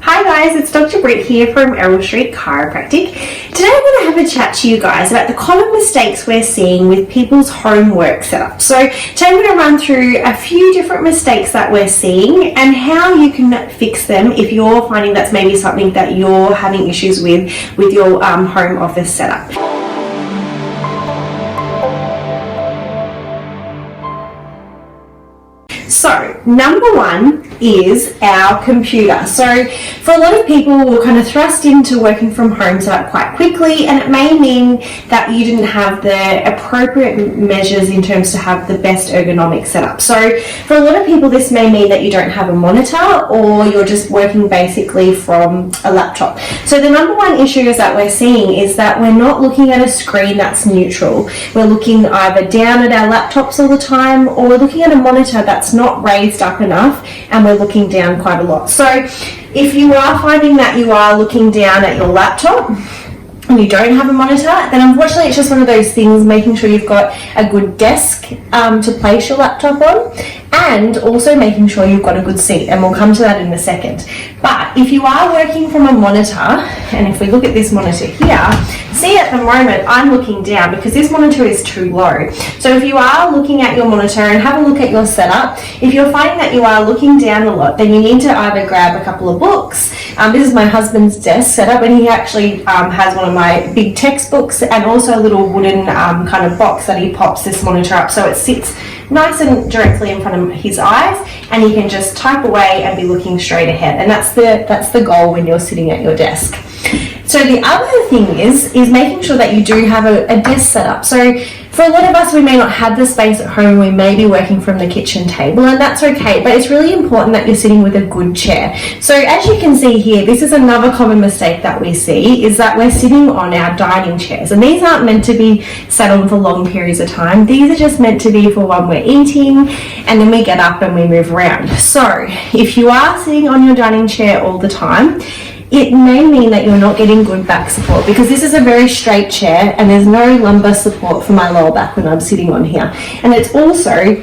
Hi guys, it's Dr. Britt here from Errol Street Chiropractic. Today I'm going to have a chat to you guys about the common mistakes we're seeing with people's home work setup. So today I'm going to run through a few different mistakes that we're seeing and how you can fix them if you're finding that's maybe something that you're having issues with your home office setup. So, number one is our computer. So, for a lot of people, we're kind of thrust into working from home setup quite quickly, and it may mean that you didn't have the appropriate measures in terms to have the best ergonomic setup. So, for a lot of people, this may mean that you don't have a monitor or you're just working basically from a laptop. So, the number one issue is that we're seeing is that we're not looking at a screen that's neutral. We're looking either down at our laptops all the time, or we're looking at a monitor that's not raised up enough and we're looking down quite a lot. So if you are finding that you are looking down at your laptop and you don't have a monitor, then unfortunately it's just one of those things, making sure you've got a good desk to place your laptop on, and also making sure you've got a good seat, and we'll come to that in a second. But if you are working from a monitor, and if we look at this monitor here, see at the moment I'm looking down because this monitor is too low. So if you are looking at your monitor and have a look at your setup, if you're finding that you are looking down a lot, then you need to either grab a couple of books. This is my husband's desk setup, and he actually has one of my big textbooks and also a little wooden kind of box that he pops this monitor up so it sits nice and directly in front of his eyes, and he can just type away and be looking straight ahead. And that's the goal when you're sitting at your desk. So the other thing is making sure that you do have a desk setup. So for a lot of us, we may not have the space at home. We may be working from the kitchen table, and that's okay, but it's really important that you're sitting with a good chair. So as you can see here, this is another common mistake that we see, is that we're sitting on our dining chairs, and these aren't meant to be sat on for long periods of time. These are just meant to be for when we're eating and then we get up and we move around. So if you are sitting on your dining chair all the time, it may mean that you're not getting good back support, because this is a very straight chair and there's no lumbar support for my lower back when I'm sitting on here. And it's also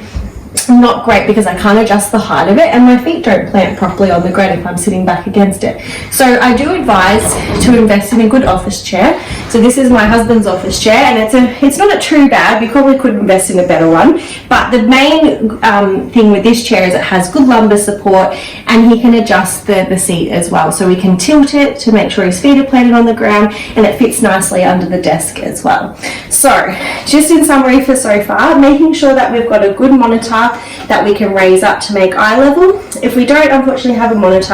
not great because I can't adjust the height of it, and my feet don't plant properly on the ground if I'm sitting back against it. So I do advise to invest in a good office chair. So this is my husband's office chair, and it's not too bad. You probably could invest in a better one, but the main thing with this chair is it has good lumbar support, and he can adjust the seat as well. So we can tilt it to make sure his feet are planted on the ground, and it fits nicely under the desk as well. So just in summary for so far, making sure that we've got a good monitor that we can raise up to make eye level. If we don't unfortunately have a monitor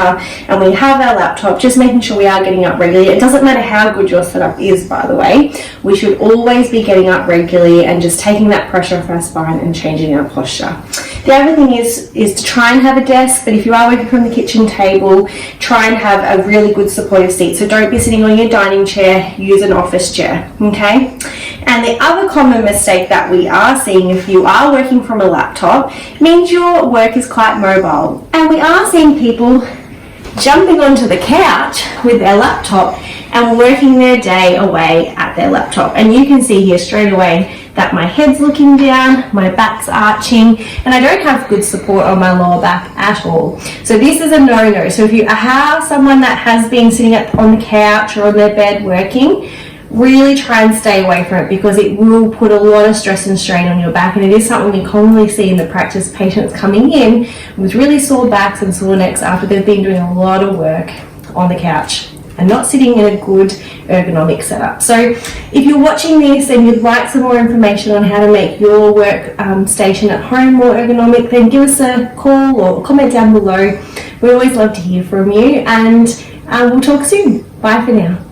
and we have our laptop, just making sure we are getting up regularly. It doesn't matter how good your setup is, by the way. We should always be getting up regularly and just taking that pressure off our spine and changing our posture. The other thing is to try and have a desk, but if you are working from the kitchen table, try and have a really good supportive seat. So don't be sitting on your dining chair, use an office chair, okay? And the other common mistake that we are seeing if you are working from a laptop means your work is quite mobile. And we are seeing people jumping onto the couch with their laptop and working their day away at their laptop. And you can see here straight away that my head's looking down, my back's arching, and I don't have good support on my lower back at all. So this is a no-no. So if you have someone that has been sitting on the couch or on their bed working, really try and stay away from it, because it will put a lot of stress and strain on your back, and it is something we commonly see in the practice, patients coming in with really sore backs and sore necks after they've been doing a lot of work on the couch and not sitting in a good ergonomic setup. So if you're watching this and you'd like some more information on how to make your work station at home more ergonomic, then give us a call or comment down below. We always love to hear from you, and we'll talk soon. Bye for now.